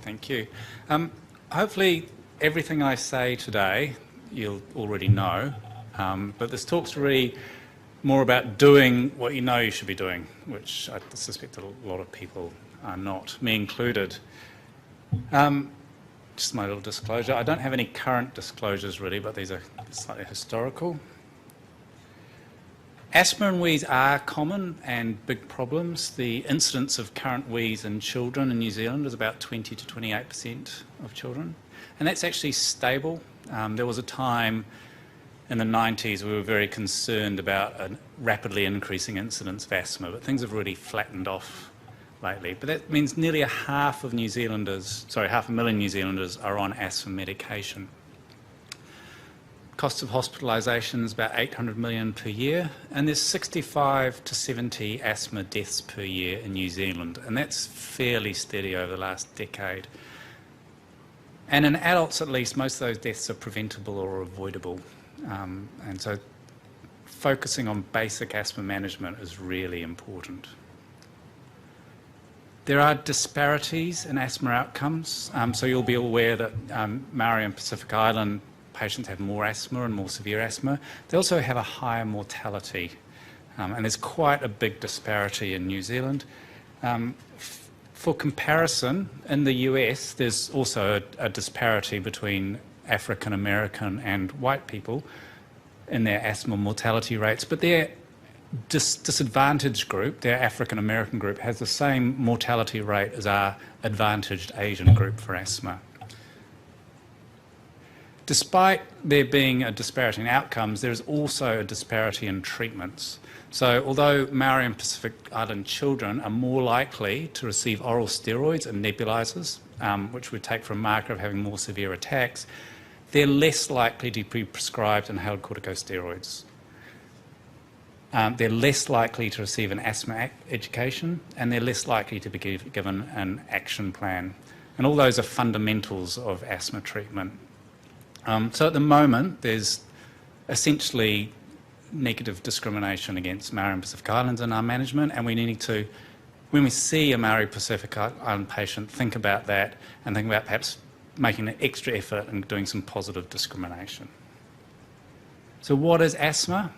Thank you. Hopefully everything I say today you'll already know, but this talk's really more about doing what you know you should be doing, which I suspect a lot of people are not, me included. Just my little disclosure. I don't have any current disclosures really, but these are slightly historical. Asthma and wheeze are common and big problems. The incidence of current wheeze in children in New Zealand is about 20 to 28% of children, and that's actually stable. There was a time in the 90s we were very concerned about a rapidly increasing incidence of asthma, but things have really flattened off lately. But that means nearly half a million New Zealanders are on asthma medication. Cost of hospitalisation is about 800 million per year, and there's 65 to 70 asthma deaths per year in New Zealand, and that's fairly steady over the last decade. And in adults at least, most of those deaths are preventable or avoidable, and so focusing on basic asthma management is really important. There are disparities in asthma outcomes, so you'll be aware that Maori and Pacific Island patients have more asthma and more severe asthma. They also have a higher mortality, and there's quite a big disparity in New Zealand. For comparison, in the US, there's also a disparity between African American and white people in their asthma mortality rates, but their disadvantaged group, their African American group, has the same mortality rate as our advantaged Asian group for asthma. Despite there being a disparity in outcomes, there is also a disparity in treatments. So although Maori and Pacific Island children are more likely to receive oral steroids and nebulizers, which we take for a marker of having more severe attacks, they're less likely to be prescribed inhaled corticosteroids. They're less likely to receive an asthma education, and they're less likely to be given an action plan. And all those are fundamentals of asthma treatment. So at the moment, there's essentially negative discrimination against Maori and Pacific Islands in our management, and we need to, when we see a Maori Pacific Island patient, think about that and think about perhaps making an extra effort and doing some positive discrimination. So what is asthma?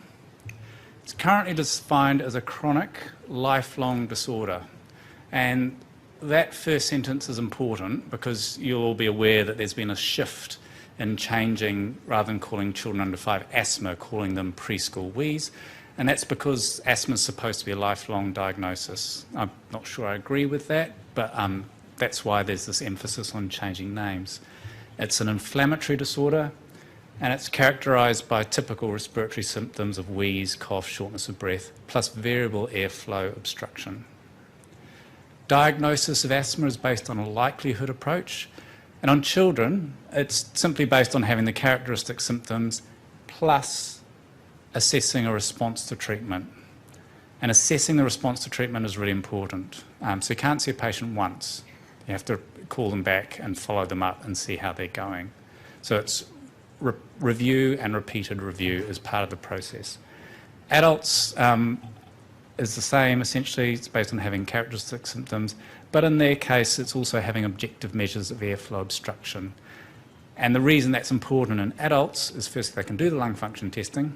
It's currently defined as a chronic, lifelong disorder, and that first sentence is important because you'll all be aware that there's been a shift in changing, rather than calling children under 5 asthma, calling them preschool wheeze. And that's because asthma is supposed to be a lifelong diagnosis. I'm not sure I agree with that, but that's why there's this emphasis on changing names. It's an inflammatory disorder, and it's characterised by typical respiratory symptoms of wheeze, cough, shortness of breath, plus variable airflow obstruction. Diagnosis of asthma is based on a likelihood approach, and on children, it's simply based on having the characteristic symptoms plus assessing a response to treatment. And assessing the response to treatment is really important. So you can't see a patient once. You have to call them back and follow them up and see how they're going. So it's review and repeated review as part of the process. Adults is the same, essentially. It's based on having characteristic symptoms, but in their case, it's also having objective measures of airflow obstruction. And the reason that's important in adults is first they can do the lung function testing,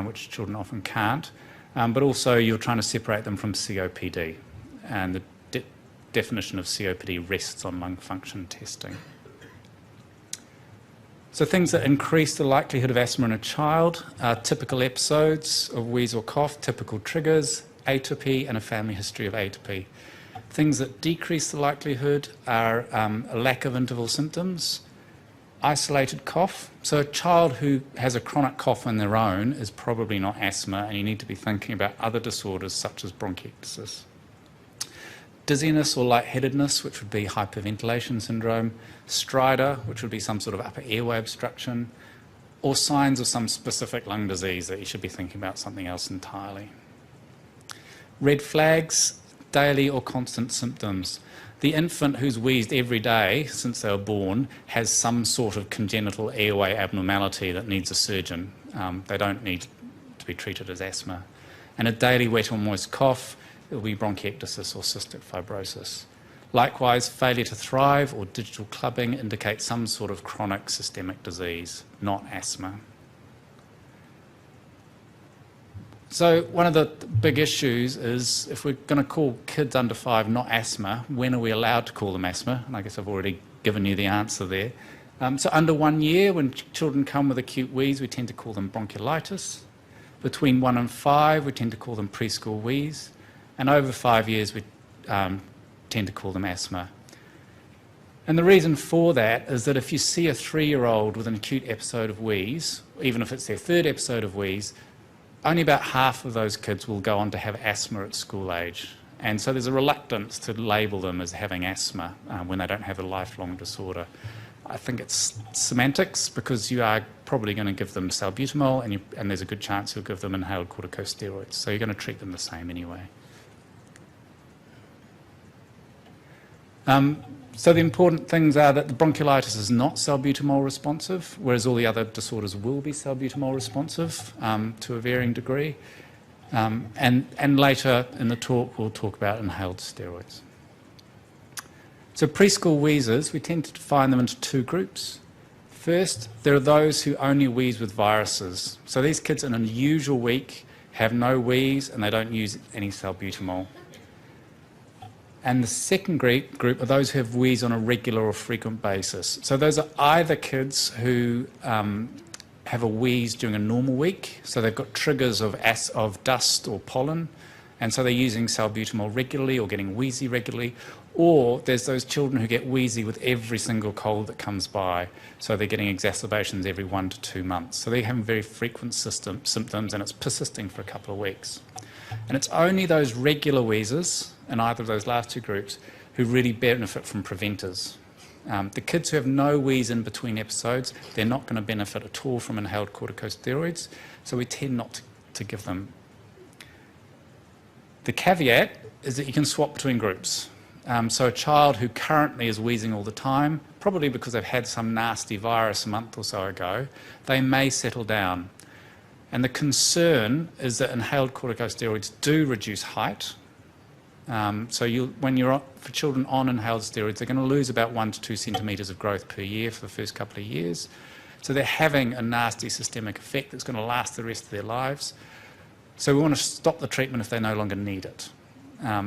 which children often can't, but also you're trying to separate them from COPD. And the definition of COPD rests on lung function testing. So things that increase the likelihood of asthma in a child are typical episodes of wheeze or cough, typical triggers, atopy, and a family history of atopy. Things that decrease the likelihood are a lack of interval symptoms, isolated cough. So a child who has a chronic cough on their own is probably not asthma, and you need to be thinking about other disorders such as bronchiectasis. Dizziness or lightheadedness, which would be hyperventilation syndrome, stridor, which would be some sort of upper airway obstruction, or signs of some specific lung disease that you should be thinking about something else entirely. Red flags, daily or constant symptoms. The infant who's wheezed every day since they were born has some sort of congenital airway abnormality that needs a surgeon. They don't need to be treated as asthma. And a daily wet or moist cough, it will be bronchiectasis or cystic fibrosis. Likewise, failure to thrive or digital clubbing indicates some sort of chronic systemic disease, not asthma. So one of the big issues is if we're going to call kids under 5 not asthma, when are we allowed to call them asthma? And I guess I've already given you the answer there. So under 1 year, when children come with acute wheeze, we tend to call them bronchiolitis. Between 1 and 5, we tend to call them preschool wheeze. And over 5 years, we tend to call them asthma. And the reason for that is that if you see a 3-year-old with an acute episode of wheeze, even if it's their 3rd episode of wheeze, only about half of those kids will go on to have asthma at school age. And so there's a reluctance to label them as having asthma when they don't have a lifelong disorder. I think it's semantics, because you are probably going to give them salbutamol, and there's a good chance you'll give them inhaled corticosteroids. So you're going to treat them the same anyway. So the important things are that the bronchiolitis is not salbutamol responsive, whereas all the other disorders will be salbutamol responsive to a varying degree. And later in the talk, we'll talk about inhaled steroids. So preschool wheezers, we tend to define them into 2 groups. First, there are those who only wheeze with viruses. So these kids in an unusual week have no wheeze and they don't use any salbutamol. And the second group are those who have wheeze on a regular or frequent basis. So those are either kids who have a wheeze during a normal week, so they've got triggers of dust or pollen, and so they're using salbutamol regularly or getting wheezy regularly, or there's those children who get wheezy with every single cold that comes by, so they're getting exacerbations every 1 to 2 months. So they're having very frequent symptoms, and it's persisting for a couple of weeks. And it's only those regular wheezers in either of those last 2 groups who really benefit from preventers. The kids who have no wheeze in between episodes, they're not going to benefit at all from inhaled corticosteroids, so we tend not to give them. The caveat is that you can swap between groups. So a child who currently is wheezing all the time, probably because they've had some nasty virus a month or so ago, they may settle down. And the concern is that inhaled corticosteroids do reduce height. For children on inhaled steroids, they're going to lose about 1 to 2 centimetres of growth per year for the first couple of years. So they're having a nasty systemic effect that's going to last the rest of their lives. So we want to stop the treatment if they no longer need it.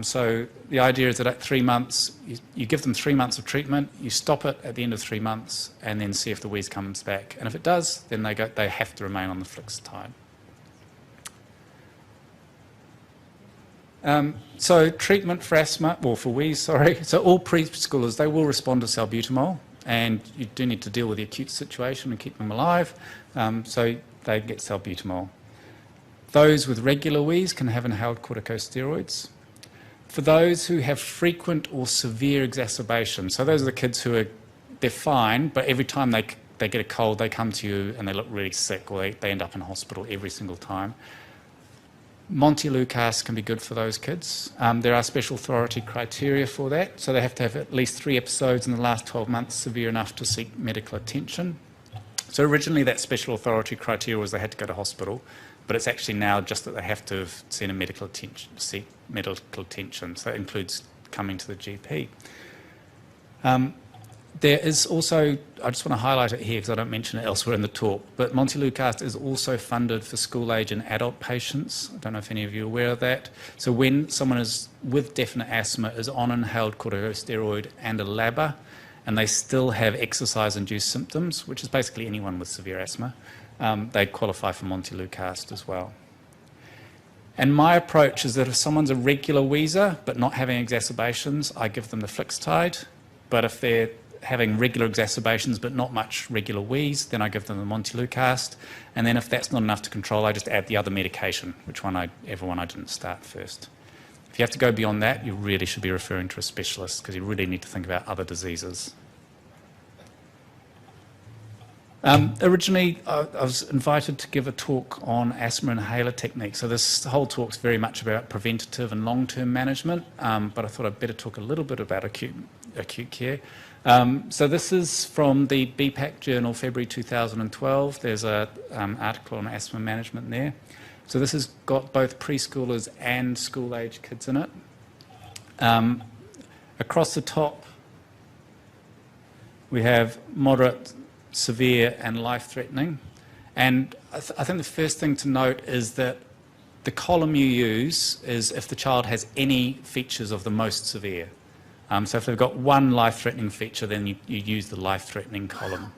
So the idea is that at 3 months, you give them 3 months of treatment, you stop it at the end of 3 months, and then see if the wheeze comes back. And if it does, then they have to remain on the Flixtide. So treatment for asthma, or for wheeze, sorry. So all preschoolers, they will respond to salbutamol, and you do need to deal with the acute situation and keep them alive, so they get salbutamol. Those with regular wheeze can have inhaled corticosteroids. For those who have frequent or severe exacerbations, so those are the kids they're fine, but every time they get a cold, they come to you and they look really sick, or they end up in hospital every single time. Montelukast can be good for those kids. There are special authority criteria for that, so they have to have at least 3 episodes in the last 12 months severe enough to seek medical attention. So originally that special authority criteria was they had to go to hospital, but it's actually now just that they have to have seen a medical attention, seek medical attention. So that includes coming to the GP. There is also, I just want to highlight it here because I don't mention it elsewhere in the talk, but Montelukast is also funded for school age and adult patients. I don't know if any of you are aware of that. So when someone is with definite asthma is on inhaled corticosteroid and a LABA, and they still have exercise-induced symptoms, which is basically anyone with severe asthma, they qualify for Montelukast as well. And my approach is that if someone's a regular wheezer but not having exacerbations, I give them the Flixtide. But if they're having regular exacerbations but not much regular wheeze, then I give them the Montelukast. And then if that's not enough to control, I just add the other medication, everyone I didn't start first. If you have to go beyond that, you really should be referring to a specialist because you really need to think about other diseases. Originally, I was invited to give a talk on asthma inhaler techniques. So this whole talk's very much about preventative and long-term management, but I thought I'd better talk a little bit about acute care. So this is from the BPAC journal, February 2012. There's an article on asthma management there. So this has got both preschoolers and school-age kids in it. Across the top, we have moderate, severe, and life-threatening. And I think the first thing to note is that the column you use is if the child has any features of the most severe. So if they've got one life-threatening feature, then you use the life-threatening column.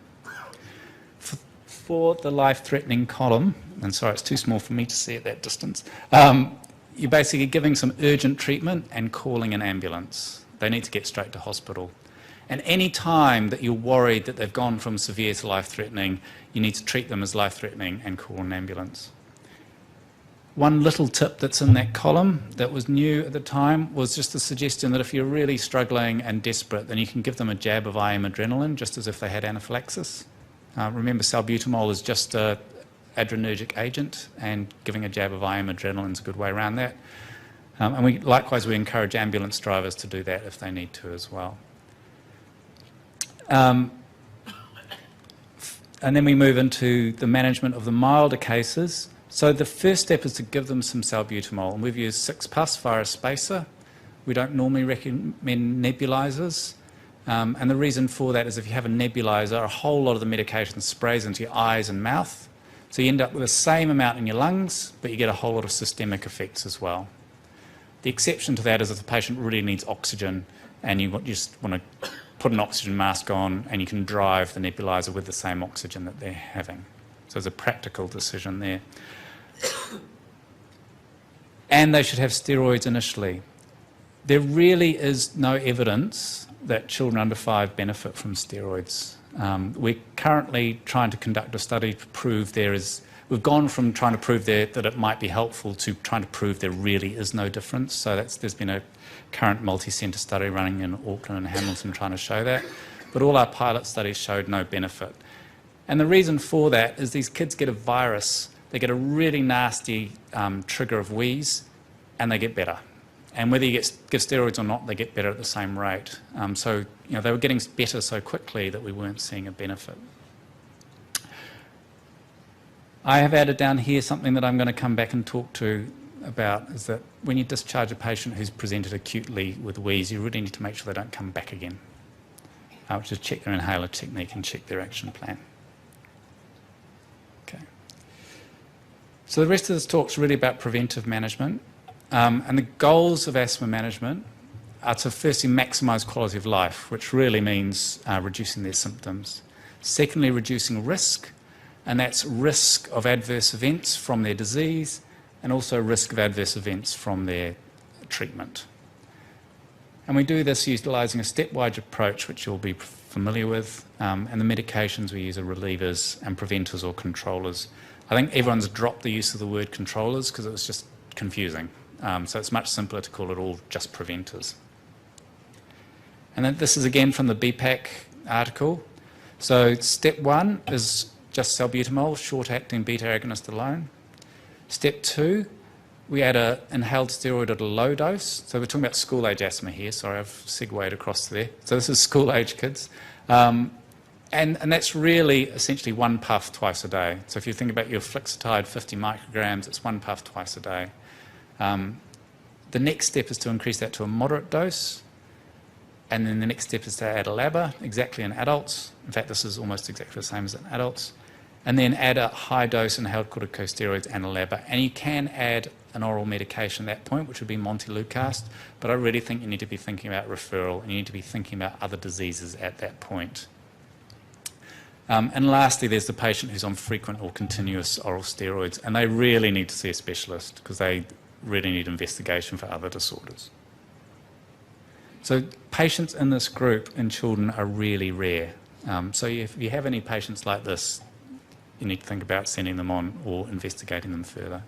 For the life-threatening column, and sorry, it's too small for me to see at that distance, you're basically giving some urgent treatment and calling an ambulance. They need to get straight to hospital. And any time that you're worried that they've gone from severe to life-threatening, you need to treat them as life-threatening and call an ambulance. One little tip that's in that column that was new at the time was just the suggestion that if you're really struggling and desperate, then you can give them a jab of IM adrenaline, just as if they had anaphylaxis. Remember, salbutamol is just an adrenergic agent, and giving a jab of IM adrenaline is a good way around that. And likewise, we encourage ambulance drivers to do that if they need to as well. And then we move into the management of the milder cases. So the first step is to give them some salbutamol, and we've used 6-pus via a spacer. We don't normally recommend nebulizers, and the reason for that is if you have a nebulizer, a whole lot of the medication sprays into your eyes and mouth, so you end up with the same amount in your lungs, but you get a whole lot of systemic effects as well. The exception to that is if the patient really needs oxygen, and you just want to put an oxygen mask on, and you can drive the nebulizer with the same oxygen that they're having. So there's a practical decision there. And they should have steroids initially. There really is no evidence that children under 5 benefit from steroids. We're currently trying to conduct a study to prove we've gone from trying to prove that it might be helpful to trying to prove there really is no difference. So there's been a current multi-centre study running in Auckland and Hamilton trying to show that. But all our pilot studies showed no benefit. And the reason for that is these kids get a virus. They get a really nasty trigger of wheeze, and they get better. And whether you give steroids or not, they get better at the same rate. So they were getting better so quickly that we weren't seeing a benefit. I have added down here something that I'm going to come back and talk to about, is that when you discharge a patient who's presented acutely with wheeze, you really need to make sure they don't come back again. Which is check their inhaler technique and check their action plan. So the rest of this talk is really about preventive management. And the goals of asthma management are to firstly maximise quality of life, which really means reducing their symptoms. Secondly, reducing risk, and that's risk of adverse events from their disease and also risk of adverse events from their treatment. And we do this utilising a stepwise approach, which you'll be familiar with, and the medications we use are relievers and preventers or controllers. I think everyone's dropped the use of the word controllers because it was just confusing. So it's much simpler to call it all just preventers. And then this is again from the BPAC article. So step 1 is just salbutamol, short-acting beta agonist alone. Step 2, we add an inhaled steroid at a low dose. So we're talking about school-age asthma here. Sorry, I've segued across there. So this is school-age kids. And that's really essentially 1 puff twice a day. So if you think about your Flixitide 50 micrograms, it's 1 puff twice a day. The next step is to increase that to a moderate dose. And then the next step is to add a LABA, exactly in adults. In fact, this is almost exactly the same as in adults. And then add a high dose inhaled corticosteroids and a LABA. And you can add an oral medication at that point, which would be montelukast. But I really think you need to be thinking about referral, and you need to be thinking about other diseases at that point. And lastly, there's the patient who's on frequent or continuous oral steroids, and they really need to see a specialist because they really need investigation for other disorders. So patients in this group in children are really rare. So if you have any patients like this, you need to think about sending them on or investigating them further.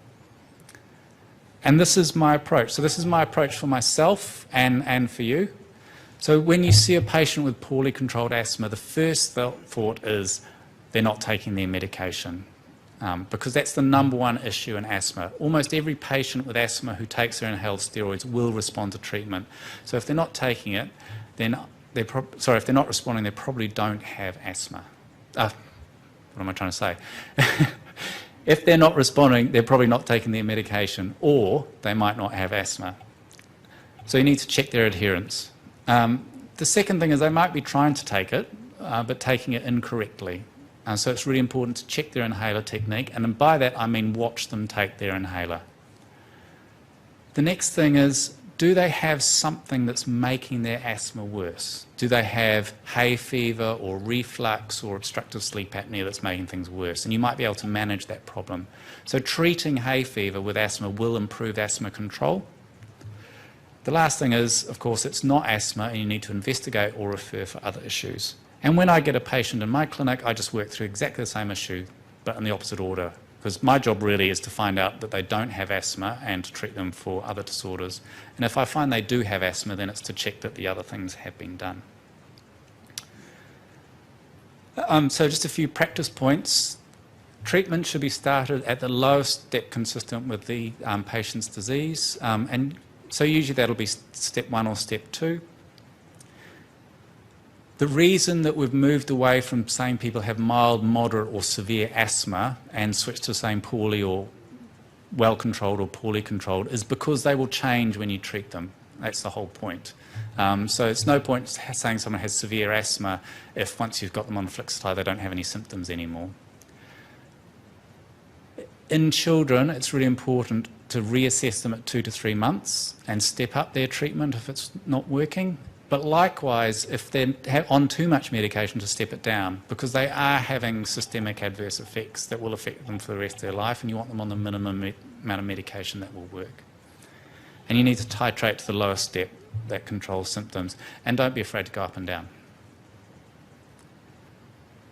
And this is my approach. So this is my approach for myself and for you. So when you see a patient with poorly controlled asthma, the first thought is they're not taking their medication, because that's the _1 issue in asthma. Almost every patient with asthma who takes their inhaled steroids will respond to treatment. So if they're not taking it, then if they're not responding, they probably don't have asthma. What am I trying to say? If they're not responding, they're probably not taking their medication, or they might not have asthma. So you need to check their adherence. The second thing is they might be trying to take it, but taking it incorrectly. So it's really important to check their inhaler technique, and by that I mean watch them take their inhaler. The next thing is, do they have something that's making their asthma worse? Do they have hay fever or reflux or obstructive sleep apnea that's making things worse? And you might be able to manage that problem. So treating hay fever with asthma will improve asthma control. The last thing is, of course, it's not asthma and you need to investigate or refer for other issues. And when I get a patient in my clinic, I just work through exactly the same issue, but in the opposite order. Because my job really is to find out that they don't have asthma and to treat them for other disorders. And if I find they do have asthma, then it's to check that the other things have been done. So just a few practice points. Treatment should be started at the lowest step consistent with the patient's disease. And so usually that'll be step 1 or step 2. The reason that we've moved away from saying people have mild, moderate or severe asthma and switched to saying poorly or well-controlled or poorly controlled is because they will change when you treat them. That's the whole point. So it's no point saying someone has severe asthma if once you've got them on Flixatide they don't have any symptoms anymore. In children, it's really important to reassess them at 2 to 3 months and step up their treatment if it's not working. But likewise, if they're on too much medication, to step it down, because they are having systemic adverse effects that will affect them for the rest of their life, and you want them on the minimum amount of medication that will work. And you need to titrate to the lowest step that controls symptoms, and don't be afraid to go up and down.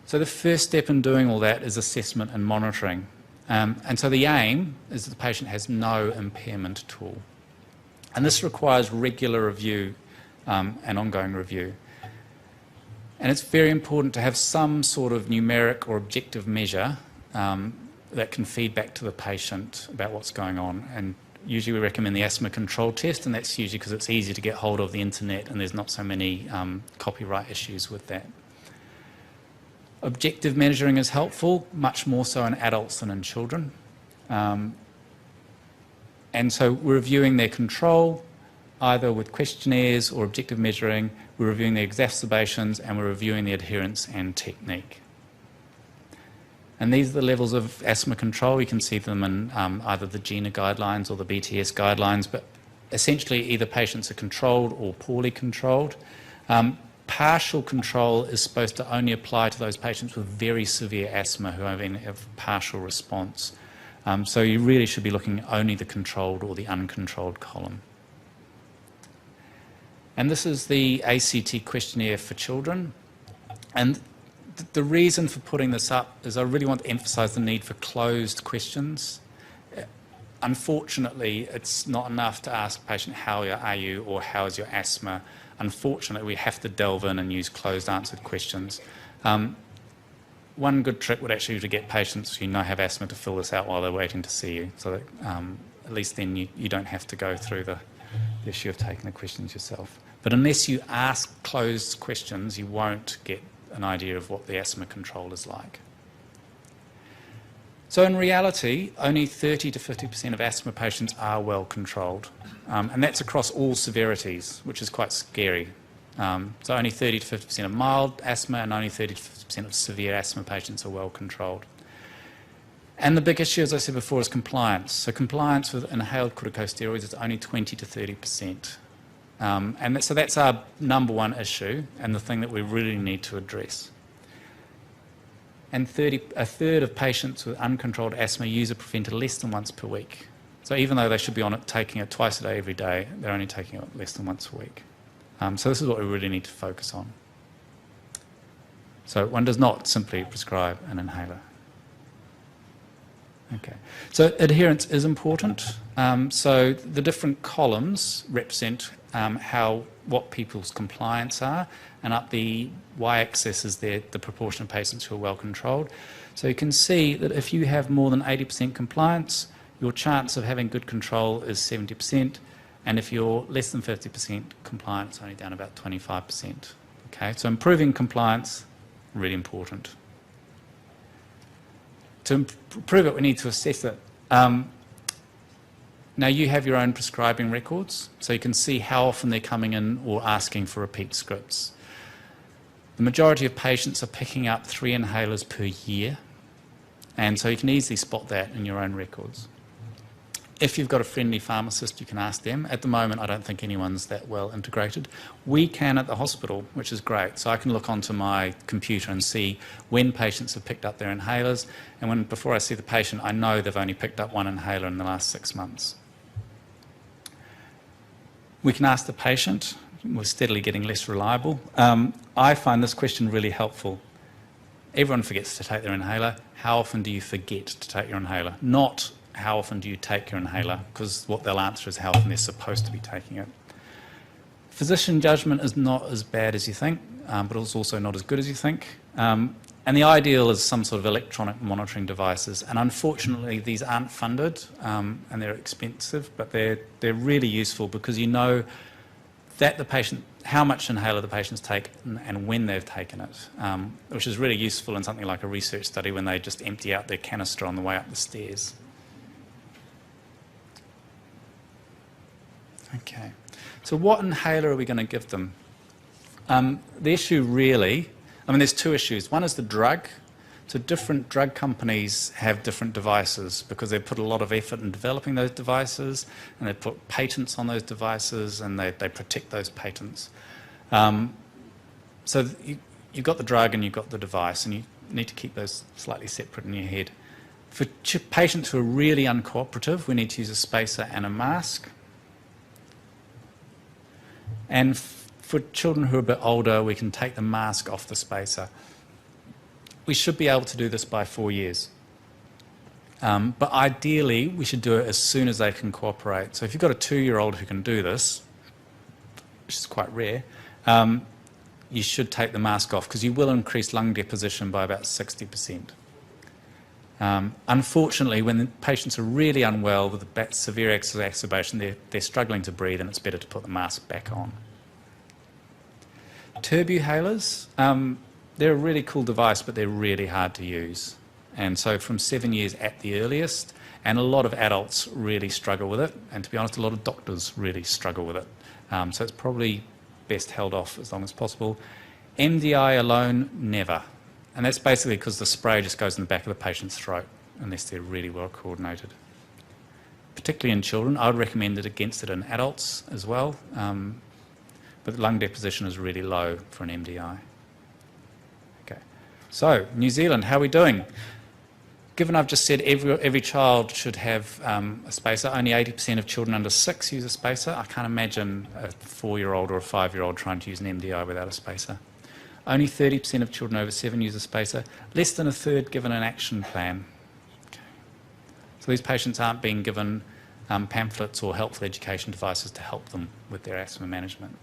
So the first step in doing all that is assessment and monitoring. And so the aim is that the patient has no impairment at all. And this requires regular review and ongoing review. And it's very important to have some sort of numeric or objective measure that can feed back to the patient about what's going on. And usually we recommend the asthma control test, and that's usually because it's easy to get hold of the internet and there's not so many copyright issues with that. Objective measuring is helpful, much more so in adults than in children. And so we're reviewing their control, either with questionnaires or objective measuring. We're reviewing the exacerbations and we're reviewing the adherence and technique. And these are the levels of asthma control. You can see them in either the GINA guidelines or the BTS guidelines, but essentially either patients are controlled or poorly controlled. Partial control is supposed to only apply to those patients with very severe asthma who have partial response. So you really should be looking at only the controlled or the uncontrolled column. And this is the ACT questionnaire for children. And the reason for putting this up is I really want to emphasise the need for closed questions. Unfortunately, it's not enough to ask a patient, how are you, or how is your asthma? Unfortunately, we have to delve in and use closed answered questions. One good trick would actually be to get patients who have asthma to fill this out while they're waiting to see you, so that at least then you don't have to go through the issue of taking the questions yourself. But unless you ask closed questions, you won't get an idea of what the asthma control is like. So in reality, only 30 to 50% of asthma patients are well controlled. And that's across all severities, which is quite scary. So only 30 to 50% of mild asthma and only 30 to 50% of severe asthma patients are well controlled. And the big issue, as I said before, is compliance. So compliance with inhaled corticosteroids is only 20 to 30%. And so that's our number one issue and the thing that we really need to address. And a third of patients with uncontrolled asthma use a preventer less than once per week. So even though they should be on it, taking it twice a day every day, they're only taking it less than once a week. So this is what we really need to focus on. So one does not simply prescribe an inhaler. Okay. So adherence is important. So the different columns represent what people's compliance are, and up the y-axis is the proportion of patients who are well controlled. So you can see that if you have more than 80% compliance, your chance of having good control is 70%, and if you're less than 50% compliant, it's only down about 25%. Okay, so improving compliance, really important. To improve it, we need to assess it. Now you have your own prescribing records, so you can see how often they're coming in or asking for repeat scripts. The majority of patients are picking up 3 inhalers per year, and so you can easily spot that in your own records. If you've got a friendly pharmacist, you can ask them. At the moment, I don't think anyone's that well integrated. We can at the hospital, which is great. So I can look onto my computer and see when patients have picked up their inhalers, and before I see the patient, I know they've only picked up 1 inhaler in the last 6 months. We can ask the patient. We're steadily getting less reliable. I find this question really helpful. Everyone forgets to take their inhaler. How often do you forget to take your inhaler? Not how often do you take your inhaler, because what they'll answer is how often they're supposed to be taking it. Physician judgment is not as bad as you think, but it's also not as good as you think. And the ideal is some sort of electronic monitoring devices. And unfortunately, these aren't funded, and they're expensive, but they're really useful because you know that the patient, how much inhaler the patients take and when they've taken it, which is really useful in something like a research study when they just empty out their canister on the way up the stairs. Okay, so what inhaler are we going to give them? The issue really, there's 2 issues. One is the drug. So different drug companies have different devices because they put a lot of effort in developing those devices, and they put patents on those devices, and they protect those patents. So you've got the drug and you've got the device, and you need to keep those slightly separate in your head. For patients who are really uncooperative, we need to use a spacer and a mask. And for children who are a bit older, we can take the mask off the spacer. We should be able to do this by 4 years. But ideally, we should do it as soon as they can cooperate. So if you've got a 2-year-old who can do this, which is quite rare, you should take the mask off because you will increase lung deposition by about 60%. Unfortunately, when the patients are really unwell with a severe exacerbation, they're struggling to breathe, and it's better to put the mask back on. Turbuhalers, they're a really cool device, but they're really hard to use. And so from 7 years at the earliest, and a lot of adults really struggle with it, and to be honest, a lot of doctors really struggle with it. So it's probably best held off as long as possible. MDI alone, never. And that's basically because the spray just goes in the back of the patient's throat, unless they're really well coordinated. Particularly in children, I would recommend it against it in adults as well, but lung deposition is really low for an MDI. Okay, so New Zealand, how are we doing? Given I've just said every child should have a spacer, only 80% of children under 6 use a spacer. I can't imagine a 4-year-old or a 5-year-old trying to use an MDI without a spacer. Only 30% of children over 7 use a spacer. Less than a third given an action plan. Okay. So these patients aren't being given pamphlets or helpful education devices to help them with their asthma management.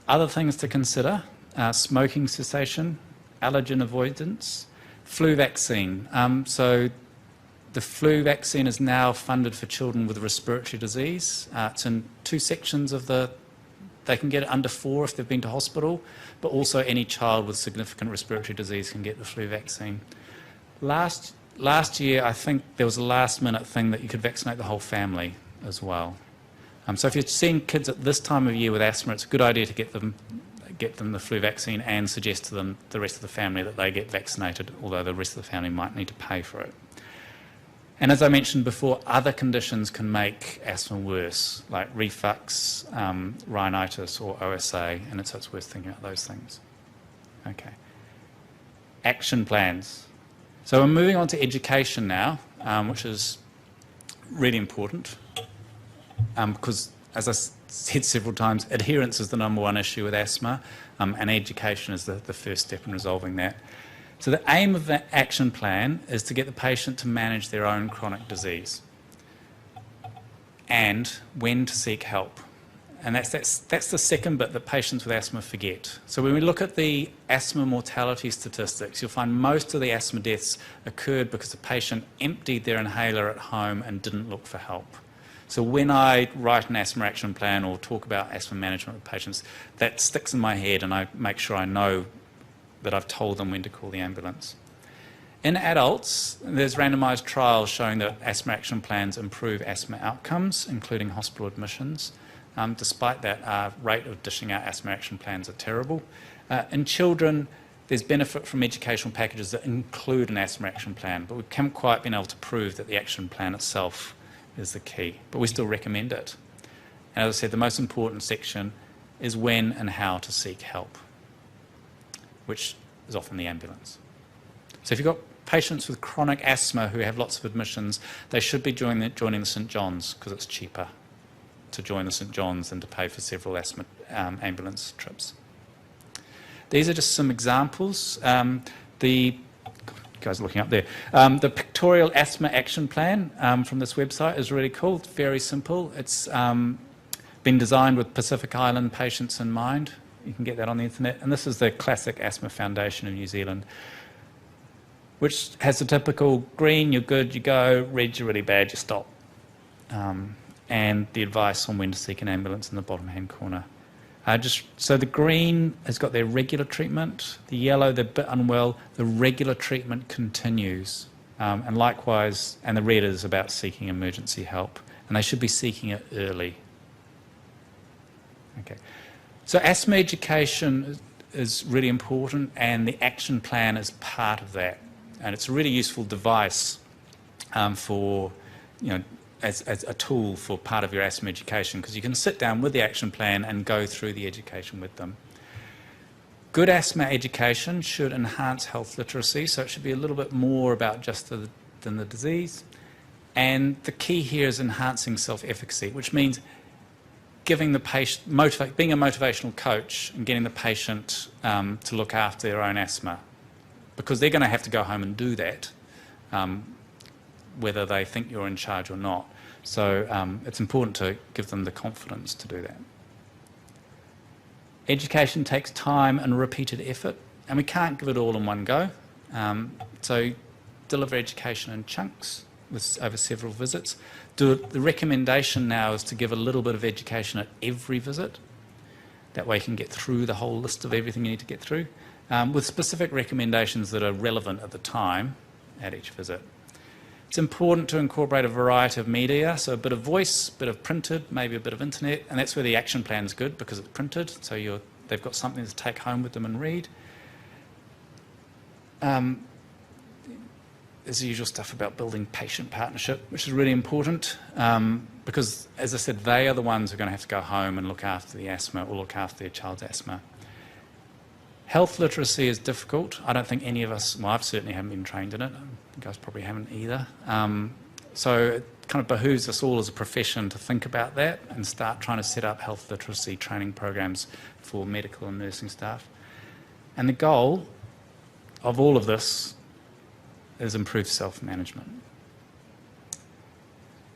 Other things to consider, smoking cessation, allergen avoidance, flu vaccine. So the flu vaccine is now funded for children with respiratory disease. It's in 2 sections of they can get it under 4 if they've been to hospital, but also any child with significant respiratory disease can get the flu vaccine. Last year, I think there was a last-minute thing that you could vaccinate the whole family as well. So if you're seeing kids at this time of year with asthma, it's a good idea to get them the flu vaccine and suggest to them, the rest of the family, that they get vaccinated, although the rest of the family might need to pay for it. And as I mentioned before, other conditions can make asthma worse, like reflux, rhinitis or OSA, and so it's worth thinking about those things. Okay. Action plans. So we're moving on to education now, which is really important because, as I said several times, adherence is the #1 issue with asthma, and education is the first step in resolving that. So the aim of the action plan is to get the patient to manage their own chronic disease and when to seek help. And that's the second bit that patients with asthma forget. So when we look at the asthma mortality statistics, you'll find most of the asthma deaths occurred because the patient emptied their inhaler at home and didn't look for help. So when I write an asthma action plan or talk about asthma management with patients, that sticks in my head and I make sure I know that I've told them when to call the ambulance. In adults, there's randomised trials showing that asthma action plans improve asthma outcomes, including hospital admissions. Despite that, our rate of dishing out asthma action plans are terrible. In children, there's benefit from educational packages that include an asthma action plan, but we haven't quite been able to prove that the action plan itself is the key, but we still recommend it. And as I said, the most important section is when and how to seek help, which is often the ambulance. So if you've got patients with chronic asthma who have lots of admissions, they should be joining the St John's because it's cheaper to join the St John's than to pay for several asthma ambulance trips. These are just some examples. The guys are looking up there. The pictorial asthma action plan from this website is really cool. It's very simple. It's been designed with Pacific Island patients in mind. You can get that on the internet. And this is the classic Asthma Foundation in New Zealand, which has the typical green, you're good, you go, red, you're really bad, you stop. And the advice on when to seek an ambulance in the bottom hand corner. So the green has got their regular treatment, the yellow, they're a bit unwell, the regular treatment continues. And likewise, and the red is about seeking emergency help. And they should be seeking it early. Okay. So asthma education is really important, and the action plan is part of that. And it's a really useful device for, as a tool for part of your asthma education, because you can sit down with the action plan and go through the education with them. Good asthma education should enhance health literacy, so it should be a little bit more about just than the disease. And the key here is enhancing self-efficacy, which means giving the patient, being a motivational coach and getting the patient to look after their own asthma, because they're going to have to go home and do that, whether they think you're in charge or not. So it's important to give them the confidence to do that. Education takes time and repeated effort, and we can't give it all in one go. So deliver education in chunks over several visits. The recommendation now is to give a little bit of education at every visit. That way you can get through the whole list of everything you need to get through, with specific recommendations that are relevant at the time at each visit. It's important to incorporate a variety of media, so a bit of voice, a bit of printed, maybe a bit of internet, and that's where the action plan is good because it's printed, so they've got something to take home with them and read. There's the usual stuff about building patient partnership, which is really important because, as I said, they are the ones who are going to have to go home and look after the asthma or look after their child's asthma. Health literacy is difficult. I don't think any of us, well, I certainly haven't been trained in it. You guys probably haven't either. So it kind of behooves us all as a profession to think about that and start trying to set up health literacy training programs for medical and nursing staff. And the goal of all of this is improved self-management.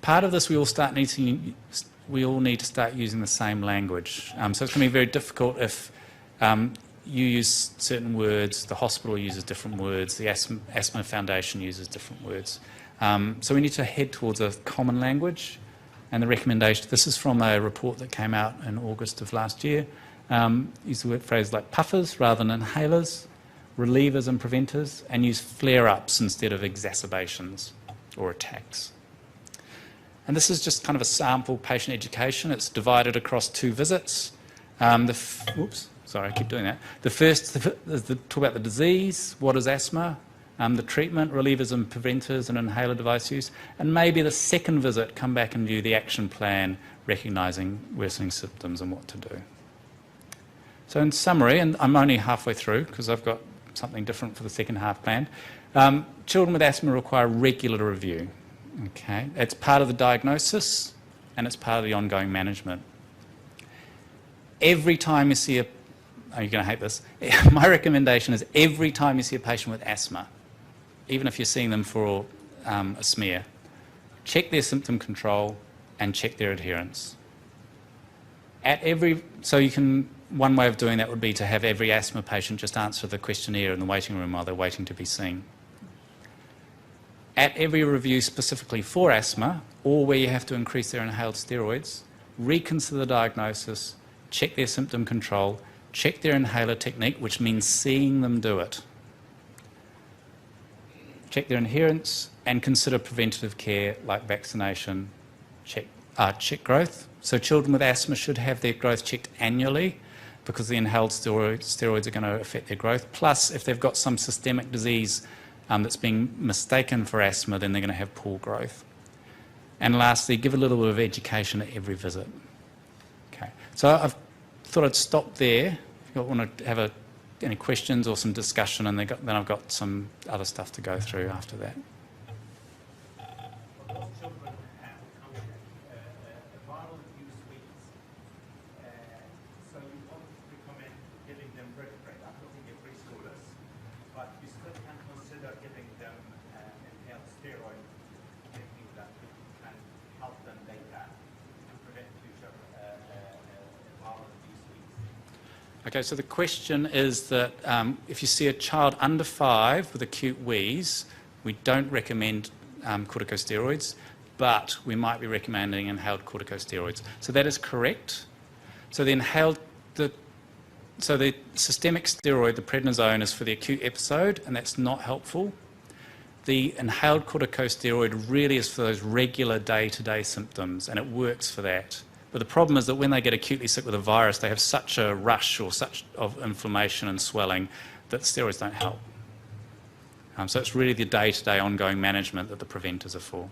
Part of this, we all need to start using the same language. So it's going to be very difficult if you use certain words, the hospital uses different words, the Asthma Foundation uses different words. So we need to head towards a common language. And the recommendation, this is from a report that came out in August of last year, use the phrase like puffers rather than inhalers, relievers and preventers, and use flare-ups instead of exacerbations or attacks. And this is just kind of a sample patient education. It's divided across 2 visits. Sorry, I keep doing that. The first is talk about the disease, what is asthma, the treatment, relievers and preventers and inhaler device use, and maybe the second visit, come back and do the action plan, recognising worsening symptoms and what to do. So in summary, and I'm only halfway through because I've got something different for the second half planned, children with asthma require regular review. Okay, it's part of the diagnosis and it's part of the ongoing management. Every time you see you're going to hate this, my recommendation is every time you see a patient with asthma, even if you're seeing them for a smear, check their symptom control and check their adherence. One way of doing that would be to have every asthma patient just answer the questionnaire in the waiting room while they're waiting to be seen. At every review specifically for asthma, or where you have to increase their inhaled steroids, reconsider the diagnosis, check their symptom control, check their inhaler technique, which means seeing them do it. check their adherence, and consider preventative care like vaccination, check growth. So children with asthma should have their growth checked annually because the inhaled steroids are going to affect their growth. Plus, if they've got some systemic disease that's being mistaken for asthma, then they're going to have poor growth. And lastly, give a little bit of education at every visit. Okay, so I've thought I'd stop there. If you want to have any questions or some discussion, and then I've got some other stuff to go through after that. Okay, so the question is that if you see a child under 5 with acute wheeze, we don't recommend corticosteroids, but we might be recommending inhaled corticosteroids. So that is correct. So the systemic steroid, the prednisone, is for the acute episode, and that's not helpful. The inhaled corticosteroid really is for those regular day-to-day symptoms, and it works for that. But the problem is that when they get acutely sick with a virus, they have such a rush or such of inflammation and swelling that the steroids don't help. So it's really the day-to-day ongoing management that the preventers are for.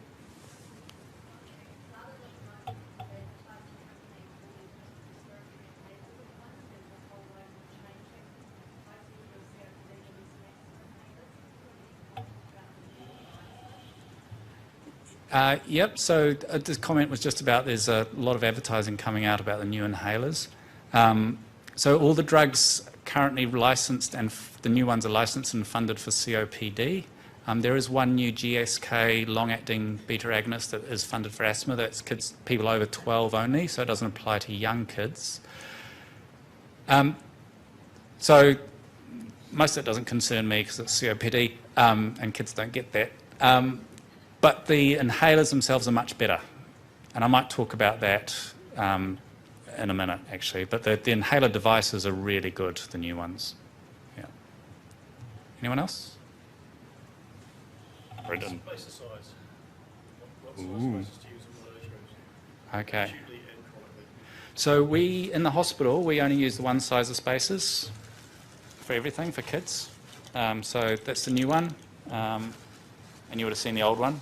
Yep, so this comment was just about there's a lot of advertising coming out about the new inhalers. So all the drugs currently licensed and the new ones are licensed and funded for COPD. There is one new GSK long-acting beta agonist that is funded for asthma. That's people over 12 only, so it doesn't apply to young kids. So most of it doesn't concern me because it's COPD and kids don't get that. But the inhalers themselves are much better, and I might talk about that in a minute, actually. But the inhaler devices are really good, the new ones. Yeah. Anyone else? Brendan. Spacer size. What size spaces do you use in the rooms? Okay. So in the hospital, we only use the one size of spacers for everything, for kids. So that's the new one, and you would have seen the old one.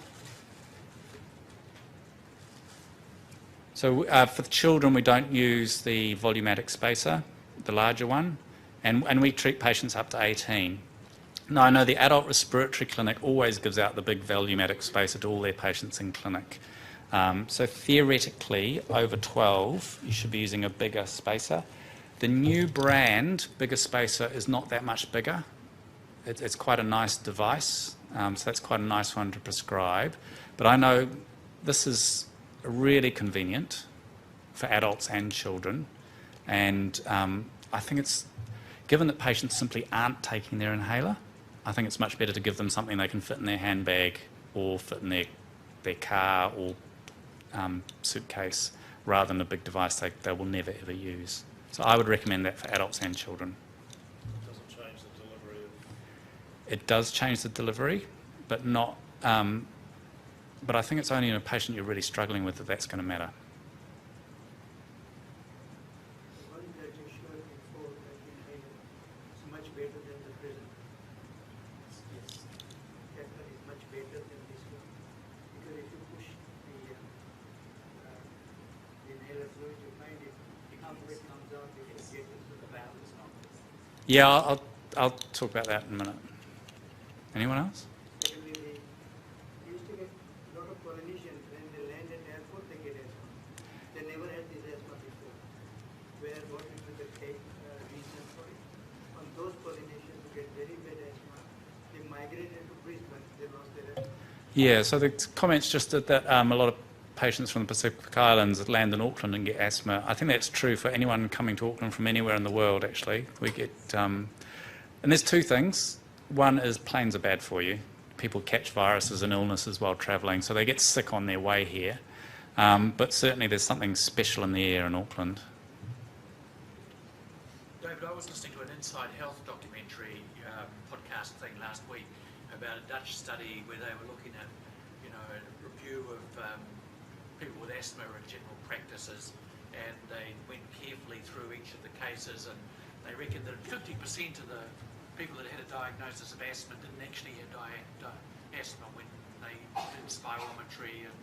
So for the children, we don't use the volumetric spacer, the larger one, and we treat patients up to 18. Now, I know the adult respiratory clinic always gives out the big volumetric spacer to all their patients in clinic. So theoretically, over 12, you should be using a bigger spacer. The new brand, bigger spacer, is not that much bigger. It's quite a nice device, so that's quite a nice one to prescribe. But I know this is really convenient for adults and children, and I think it's, given that patients simply aren't taking their inhaler, I think it's much better to give them something they can fit in their handbag or fit in their car or suitcase rather than a big device they will never ever use. So I would recommend that for adults and children. It doesn't change the delivery of... It does change the delivery, but not... but I think it's only in a patient you're really struggling with that that's going to matter. The one that you showed before, that inhaler, is much better than the present. Yes. That one is much better than this one. Because if you push the inhaler through it, you find it, halfway it comes out, you can get into the valve. Yeah, I'll talk about that in a minute. Anyone else? Secondly, they used to get a lot of Polynesians when they land at the airport, they get asthma. They never had this asthma before. Where what into the reason for it. On those Polynesians who get very bad asthma, they migrated to Brisbane, they lost their asthma. Yeah, so the comment's just that a lot of patients from the Pacific Islands land in Auckland and get asthma. I think that's true for anyone coming to Auckland from anywhere in the world, actually. We get, and there's two things. One is planes are bad for you. People catch viruses and illnesses while travelling, so they get sick on their way here. But certainly there's something special in the air in Auckland. David, I was listening to an Inside Health documentary podcast thing last week, about a Dutch study where they were looking at, a review of people with asthma and general practices, and they went carefully through each of the cases, and they reckoned that 50% of the people that had a diagnosis of asthma didn't actually have asthma when they did spirometry and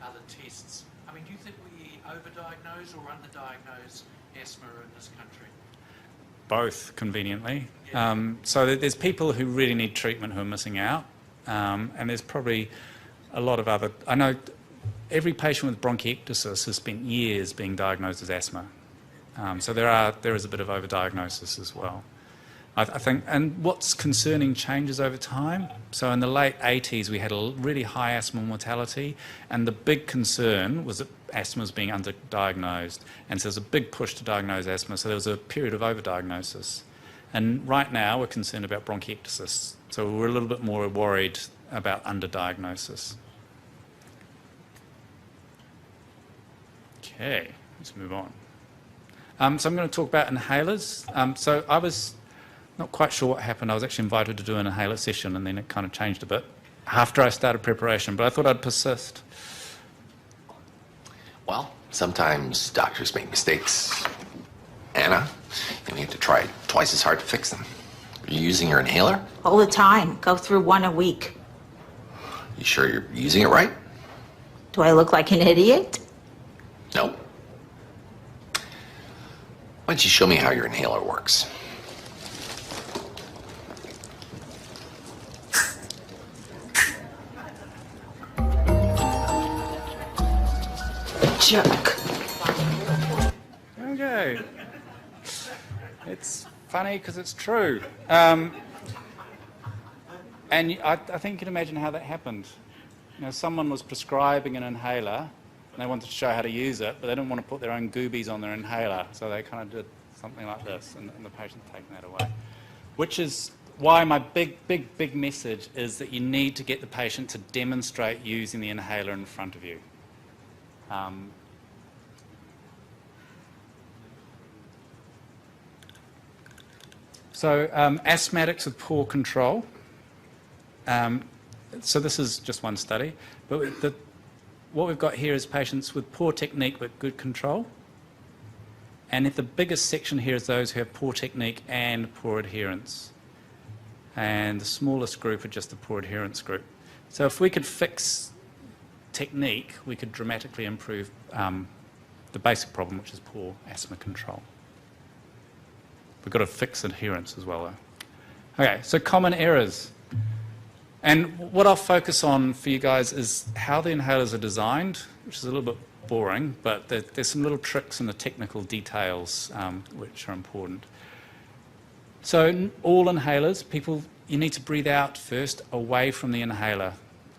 other tests. I mean, do you think we overdiagnose or underdiagnose asthma in this country? Both, conveniently. So there's people who really need treatment who are missing out, and there's probably a lot of other... I know every patient with bronchiectasis has spent years being diagnosed as asthma. So there is a bit of overdiagnosis as well. I think, and what's concerning changes over time. So in the late 80s, we had a really high asthma mortality, and the big concern was that asthma was being underdiagnosed, and so there's a big push to diagnose asthma, so there was a period of overdiagnosis. And right now, we're concerned about bronchiectasis, so we're a little bit more worried about underdiagnosis. Okay, let's move on. So I'm going to talk about inhalers. So I was not quite sure what happened. I was actually invited to do an inhaler session, and then it kind of changed a bit after I started preparation, but I thought I'd persist. Well, sometimes doctors make mistakes, Anna, and you have to try twice as hard to fix them. Are you using your inhaler? All the time. Go through one a week. You sure you're using it right? Do I look like an idiot? No. Why don't you show me how your inhaler works? Jerk. Okay. It's funny because it's true. And I think you can imagine how that happened. Someone was prescribing an inhaler, and they wanted to show how to use it, but they didn't want to put their own goobies on their inhaler, so they kind of did something like this, and the patient's taken that away. Which is why my big message is that you need to get the patient to demonstrate using the inhaler in front of you. So asthmatics with poor control. So this is just one study, but what we've got here is patients with poor technique but good control. And if the biggest section here is those who have poor technique and poor adherence. And the smallest group are just the poor adherence group. So if we could fix technique, we could dramatically improve the basic problem, which is poor asthma control. We've got to fix adherence as well, though. Okay, so common errors. And what I'll focus on for you guys is how the inhalers are designed, which is a little bit boring, but there's some little tricks in the technical details which are important. So all inhalers, you need to breathe out first away from the inhaler.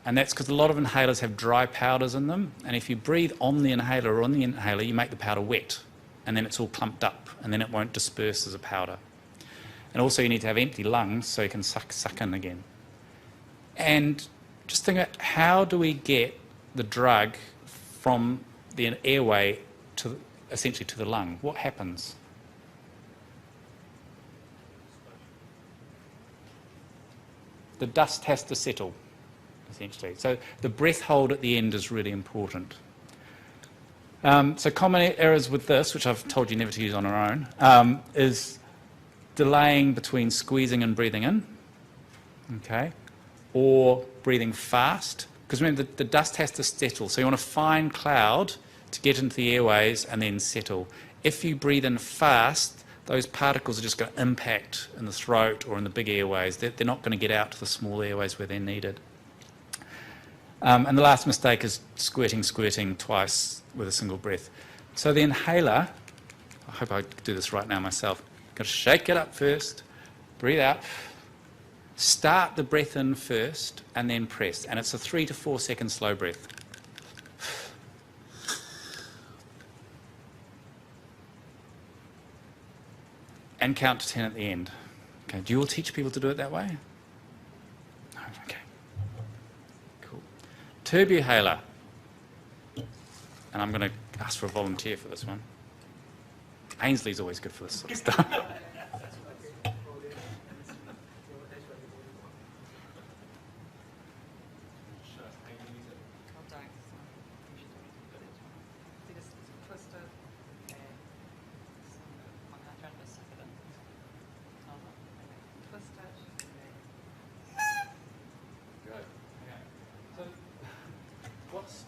And that's because a lot of inhalers have dry powders in them, and if you breathe on the inhaler or on the inhaler, you make the powder wet, and then it's all clumped up, and then it won't disperse as a powder. And also you need to have empty lungs so you can suck in again. And just think about how do we get the drug from the airway to essentially to the lung? What happens? The dust has to settle, essentially. So the breath hold at the end is really important. So common errors with this, which I've told you never to use on our own, is delaying between squeezing and breathing in, okay, or breathing fast, because remember the dust has to settle, so you want a fine cloud to get into the airways and then settle. If you breathe in fast, those particles are just going to impact in the throat or in the big airways. They're not going to get out to the small airways where they're needed. And the last mistake is squirting twice with a single breath. So the inhaler, I hope I do this right now myself, got to shake it up first, breathe out, start the breath in first, and then press. And it's a 3 to 4 second slow breath. And count to 10 at the end. Okay, do you all teach people to do it that way? No, okay. Cool. Turbuhaler. And I'm going to ask for a volunteer for this one. Ainsley's always good for this sort of stuff.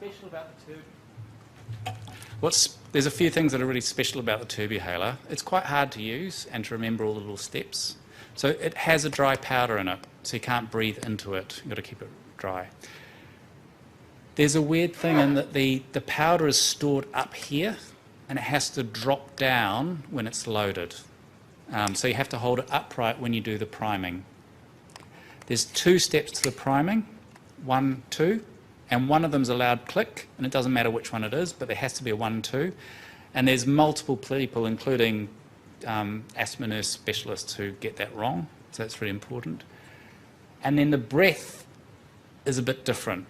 special about the there's a few things that are really special about the Turbuhaler. It's quite hard to use and to remember all the little steps. So it has a dry powder in it, so you can't breathe into it. You've got to keep it dry. There's a weird thing in that the powder is stored up here and it has to drop down when it's loaded. So you have to hold it upright when you do the priming. There's 2 steps to the priming, 1, 2, and one of them's a loud click, and it doesn't matter which one it is, but there has to be a 1, 2. And there's multiple people, including asthma nurse specialists, who get that wrong, so that's really important. And then the breath is a bit different.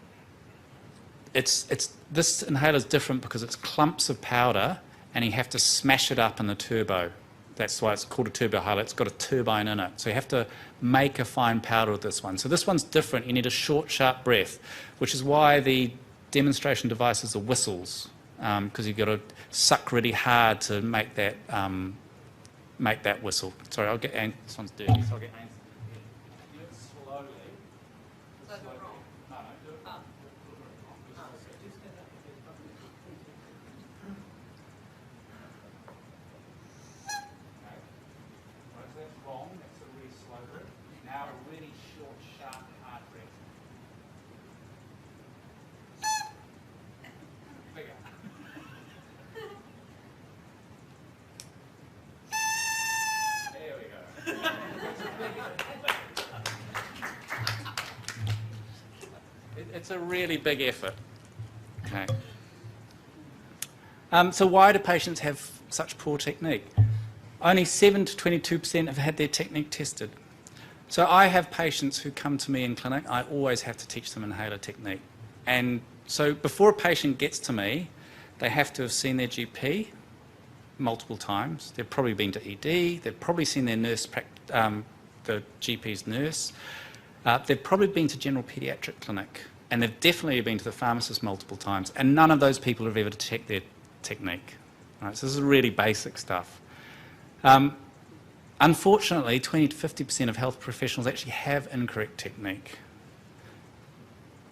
This inhaler is different because it's clumps of powder, and you have to smash it up in the turbo. That's why it's called a Turbuhaler. It's got a turbine in it. So you have to make a fine powder with this one. So this one's different. You need a short, sharp breath, which is why the demonstration devices are whistles, because you've got to suck really hard to make that whistle. Sorry, this one's dirty, so I'll get Ainsley. Do it slowly. Is that wrong? No, do it. That's wrong. That's a really slow breath. Now a really short, sharp, hard breath. Bigger. There we go. It's a really big effort. Okay. So why do patients have such poor technique? Only 7 to 22% have had their technique tested. So I have patients who come to me in clinic. I always have to teach them inhaler technique. And so before a patient gets to me, they have to have seen their GP multiple times. They've probably been to ED. They've probably seen their nurse, the GP's nurse. They've probably been to general paediatric clinic. And they've definitely been to the pharmacist multiple times. And none of those people have ever checked their technique. Right, so this is really basic stuff. Unfortunately, 20 to 50% of health professionals actually have incorrect technique.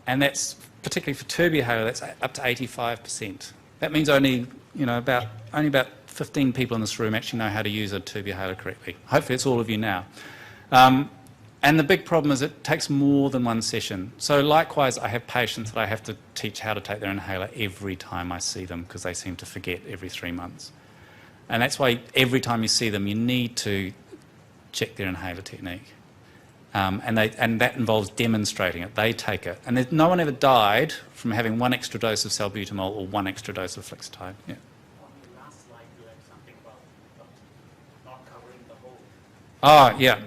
And that's, particularly for Turbuhaler, that's up to 85%. That means only about 15 people in this room actually know how to use a Turbuhaler correctly. Hopefully it's all of you now. And the big problem is it takes more than one session. So likewise, I have patients that I have to teach how to take their inhaler every time I see them, because they seem to forget every 3 months. And that's why every time you see them, you need to check their inhaler technique. And that involves demonstrating it. They take it. And no one ever died from having 1 extra dose of salbutamol or 1 extra dose of Flixtide. Yeah. On the last slide, you had something about not covering the whole. Oh, yeah.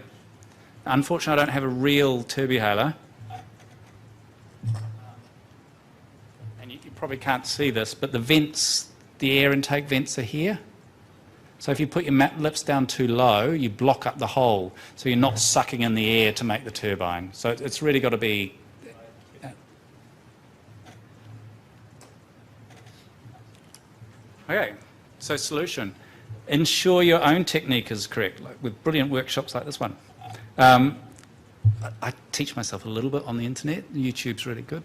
Unfortunately, I don't have a real Turbuhaler. And you probably can't see this, but the vents, the air intake vents are here. So if you put your lips down too low, you block up the hole, so you're not sucking in the air to make the turbine. So it's really got to be... Okay, so solution. Ensure your own technique is correct, like with brilliant workshops like this one. I teach myself a little bit on the internet. YouTube's really good.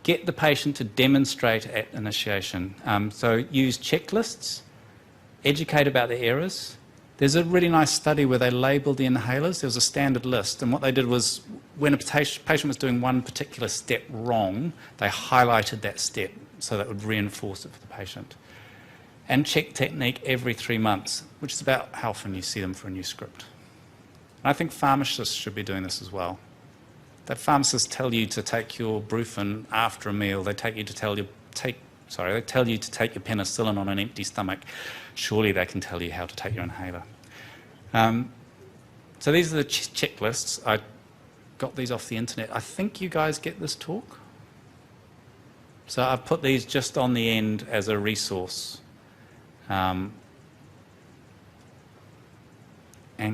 Get the patient to demonstrate at initiation. So use checklists. Educate about the errors. There's a really nice study where they labelled the inhalers. There was a standard list, and what they did was when a patient was doing one particular step wrong, they highlighted that step so that would reinforce it for the patient. And check technique every 3 months, which is about how often you see them for a new script. And I think pharmacists should be doing this as well. That pharmacists tell you to take your Brufen after a meal. They tell you to take your penicillin on an empty stomach. Surely they can tell you how to take your inhaler. So these are the checklists. I got these off the internet. I think you guys get this talk. So I've put these just on the end as a resource. And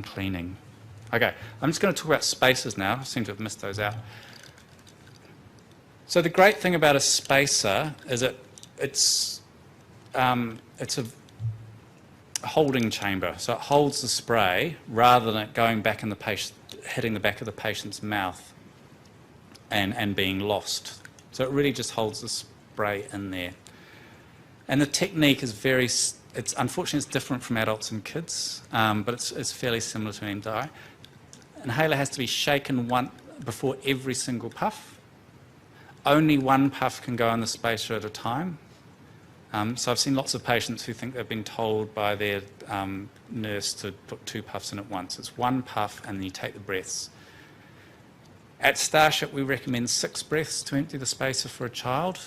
cleaning. Okay, I'm just going to talk about spacers now. I seem to have missed those out. So the great thing about a spacer is it's a holding chamber. So it holds the spray rather than it going back in the patient, hitting the back of the patient's mouth and being lost So it really just holds the spray in there. And the technique is unfortunately it's different from adults and kids, but it's fairly similar to an MDI. Inhaler has to be shaken before every single puff. Only one puff can go in the spacer at a time. So I've seen lots of patients who think they've been told by their nurse to put 2 puffs in at once. It's 1 puff and then you take the breaths. At Starship, we recommend 6 breaths to empty the spacer for a child.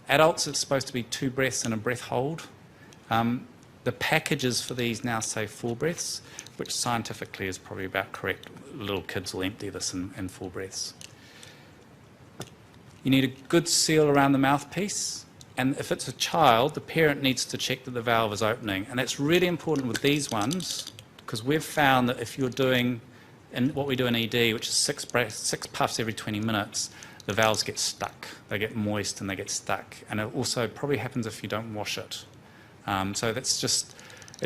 Adults, it's supposed to be 2 breaths and a breath hold. The packages for these now say 4 breaths, which scientifically is probably about correct. Little kids will empty this in 4 breaths. You need a good seal around the mouthpiece. And if it's a child, the parent needs to check that the valve is opening. And that's really important with these ones, because we've found that if you're doing what we do in ED, which is 6 puffs every 20 minutes, the valves get stuck. They get moist and they get stuck. And it also probably happens if you don't wash it. So it's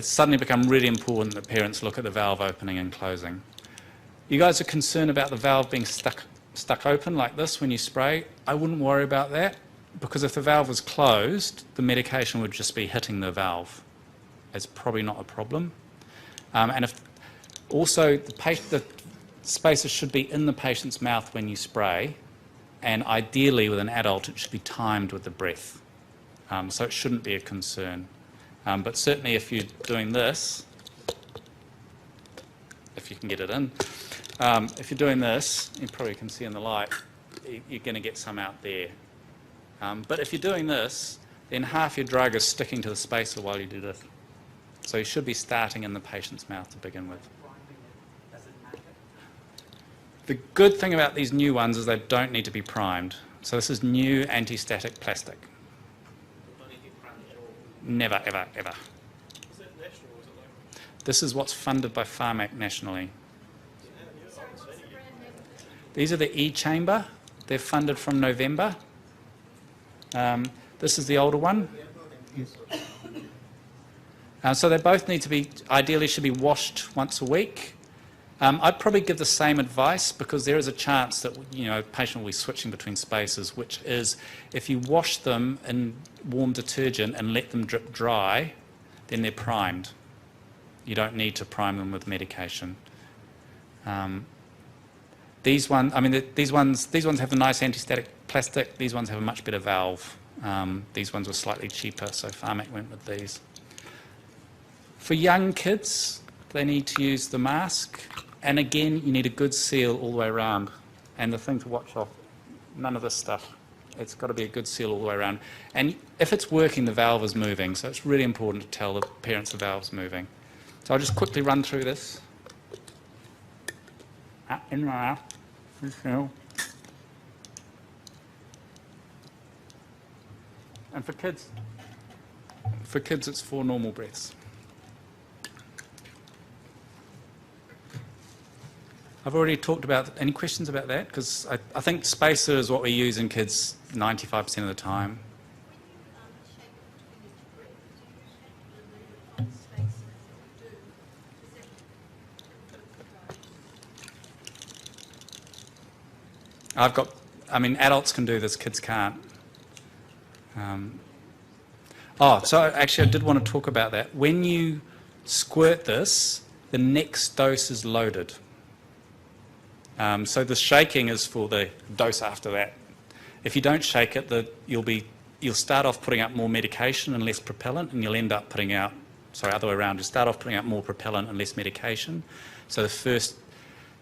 suddenly become really important that parents look at the valve opening and closing. You guys are concerned about the valve being stuck open like this when you spray. I wouldn't worry about that, because if the valve was closed, the medication would just be hitting the valve. It's probably not a problem. And if also the spacer should be in the patient's mouth when you spray, and ideally with an adult it should be timed with the breath. So it shouldn't be a concern. But certainly if you're doing this, if you can get it in, if you're doing this, you probably can see in the light, you're going to get some out there. But if you're doing this, then half your drug is sticking to the spacer while you do this. So you should be starting in the patient's mouth to begin with. The good thing about these new ones is they don't need to be primed. So this is new anti-static plastic. Never, ever, ever. Is that national or is it local? This is what's funded by Pharmac nationally. These are the E-chamber. They're funded from November. This is the older one. So they both need to be, ideally should be washed once a week. I'd probably give the same advice, because there is a chance that a patient will be switching between spacers, which is if you wash them in warm detergent and let them drip dry, then they're primed. You don't need to prime them with medication. These ones have a nice anti-static plastic. These ones have a much better valve. These ones were slightly cheaper, so Pharmac went with these. For young kids, they need to use the mask. And again, you need a good seal all the way around. And the thing to watch off, none of this stuff. It's got to be a good seal all the way around. And if it's working, the valve is moving. So it's really important to tell the parents the valve's moving. So I'll just quickly run through this. In and out. And for kids it's 4 normal breaths. I've already talked about, any questions about that? Because I think spacer is what we use in kids 95% of the time. Adults can do this, kids can't. So actually I did want to talk about that. When you squirt this, the next dose is loaded. So the shaking is for the dose after that. If you don't shake it, you'll start off putting out more medication and less propellant, and you'll end up putting out, other way around, you start off putting out more propellant and less medication. So the first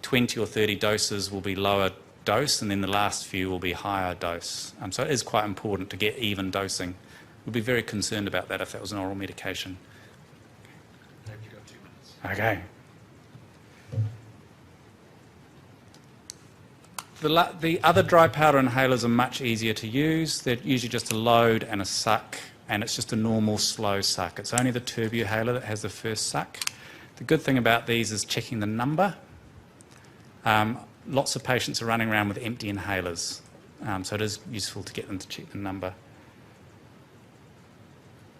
20 or 30 doses will be lower dose, and then the last few will be higher dose. So it is quite important to get even dosing. We'd be very concerned about that if that was an oral medication. David, you've got 2 minutes. Okay. The other dry powder inhalers are much easier to use. They're usually just a load and a suck, and it's just a normal slow suck. It's only the turbohaler that has the first suck. The good thing about these is checking the number. Lots of patients are running around with empty inhalers, so it is useful to get them to check the number.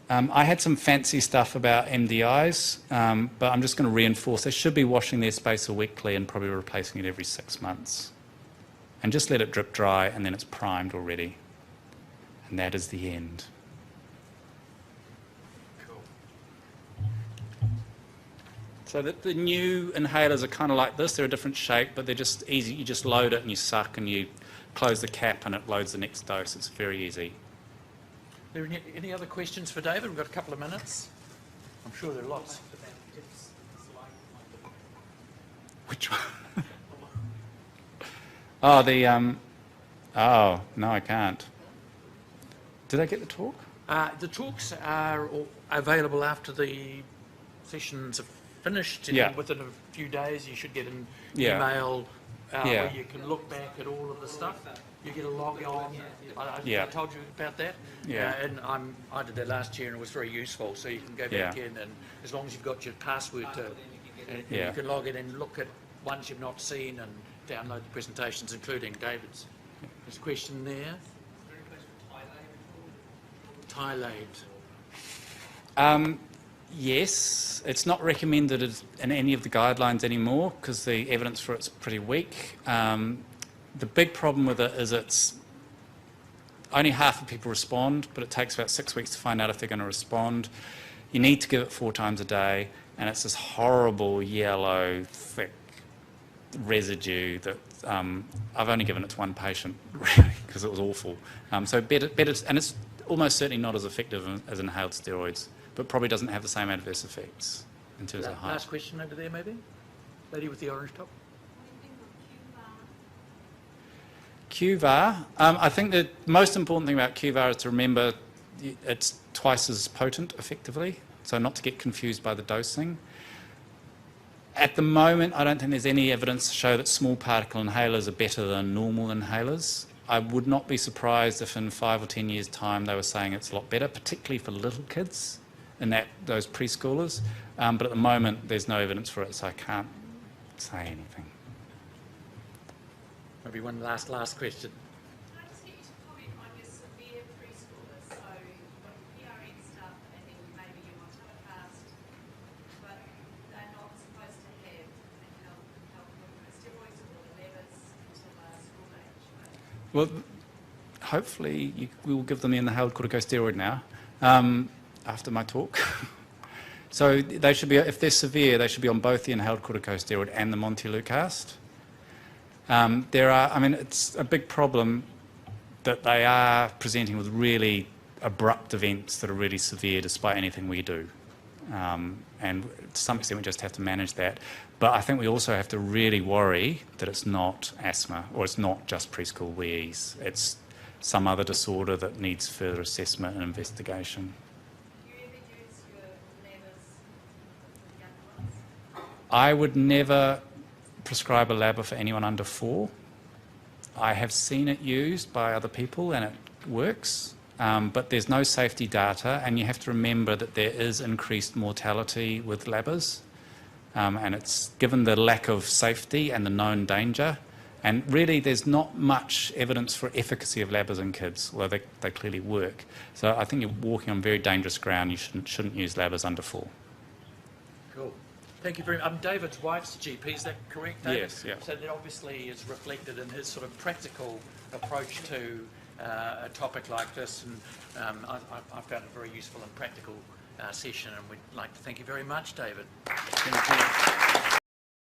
I had some fancy stuff about MDIs, but I'm just going to reinforce they should be washing their spacer weekly and probably replacing it every 6 months. And just let it drip dry, and then it's primed already. And that is the end. Cool. So the new inhalers are kind of like this. They're a different shape, but they're just easy. You just load it and you suck and you close the cap and it loads the next dose. It's very easy. Are there any other questions for David? We've got a couple of minutes. I'm sure there are lots. Which one? Oh, oh, no, I can't. Did I get the talk? The talks are all available after the sessions are finished. Yeah. Within a few days, you should get an Yeah. email Yeah. where you can look back at all of the stuff. You get a log on. I told you about that. Yeah. And I did that last year, and it was very useful. So you can go back in, and as long as you've got your password you can log in and look at ones you've not seen and download the presentations, including David's. There's a question there. Tylade. Yes, it's not recommended in any of the guidelines anymore because the evidence for it's pretty weak. The big problem with it is it's only half of people respond, but it takes about 6 weeks to find out if they're going to respond. You need to give it 4 times a day, and it's this horrible yellow, thick residue that I've only given it to one patient, really, because it was awful. So better, and it's almost certainly not as effective as inhaled steroids, but probably doesn't have the same adverse effects in terms of height. Last question over there, maybe? Lady with the orange top. QVAR, I think the most important thing about QVAR is to remember it's twice as potent effectively, so not to get confused by the dosing. At the moment, I don't think there's any evidence to show that small particle inhalers are better than normal inhalers. I would not be surprised if in 5 or 10 years' time they were saying it's a lot better, particularly for little kids and those preschoolers. But at the moment, there's no evidence for it, so I can't say anything. Maybe one last question. Can I just get you to comment on your severe preschoolers? So you've got your PRN stuff and then maybe your montelocast, but they're not supposed to have inhaled corticosteroids or the levers until they're school age. Well, hopefully we will give them the inhaled corticosteroid now, after my talk. So they should be, if they're severe, they should be on both the inhaled corticosteroid and the montelocast. It's a big problem that they are presenting with really abrupt events that are really severe despite anything we do. And to some extent we just have to manage that. But I think we also have to really worry that it's not asthma or it's not just preschool Wheeze. It's some other disorder that needs further assessment and investigation. Do you ever use your levers with young ones? I would never prescribe a LABA for anyone under 4. I have seen it used by other people and it works, but there's no safety data, and you have to remember that there is increased mortality with LABAs, and it's given the lack of safety and the known danger, and really there's not much evidence for efficacy of LABAs in kids, although they clearly work. So I think you're walking on very dangerous ground. You shouldn't use LABAs under 4. Cool. Thank you very much. David's wife's a GP, is that correct, David? Yes, yeah. So that obviously is reflected in his sort of practical approach to a topic like this, and I found it a very useful and practical session, and we'd like to thank you very much, David. Thank you.